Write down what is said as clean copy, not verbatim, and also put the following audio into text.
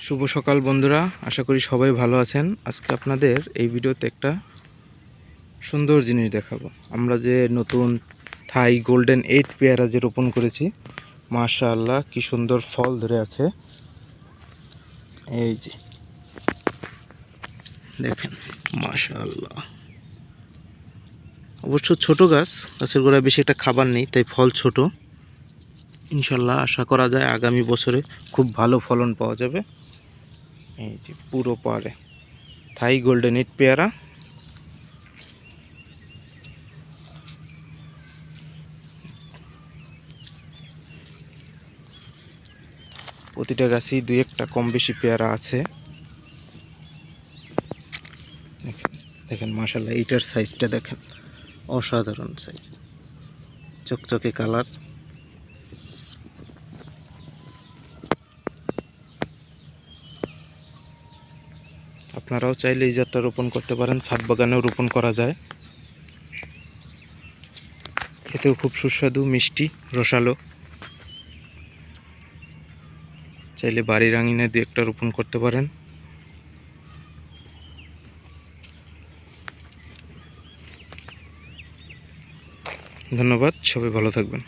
শুভ সকাল বন্ধুরা, আশা করি সবাই ভালো আছেন। আজকে আপনাদের এই ভিডিওতে একটা সুন্দর জিনিস দেখাবো। আমরা যে নতুন থাই গোল্ডেন 8 পেয়ারা যে রোপণ করেছি, মাশাআল্লাহ কি সুন্দর ফল ধরে আছে। এই যে দেখেন, মাশাআল্লাহ। অবশ্য ছোট গাছ, গাছের গোড়ায় বেশি একটা খাবার নেই, তাই ফল ছোট। ইনশাল্লাহ আশা করা যায় আগামী বছরে খুব ভালো ফলন পাওয়া যাবে। এই যে পুরো পারে থাই গোল্ডেন 8 পেয়ারা। প্রতিটা গাছই দুই একটা কম বেশি পেয়ারা আছে। দেখেন দেখেন মাশাআল্লাহ, এইটার সাইজটা দেখেন, অসাধারণ সাইজ, চকচকে কালার। আপনারাও চাইলে এই জাতটা রোপণ করতে পারেন, ছাদ বাগানেও রোপণ করা যায়। খেতেও খুব সুস্বাদু, মিষ্টি, রসালো। চাইলে বাড়ির আঙিনায় দু একটা রোপণ করতে পারেন। ধন্যবাদ, সবাই ভালো থাকবেন।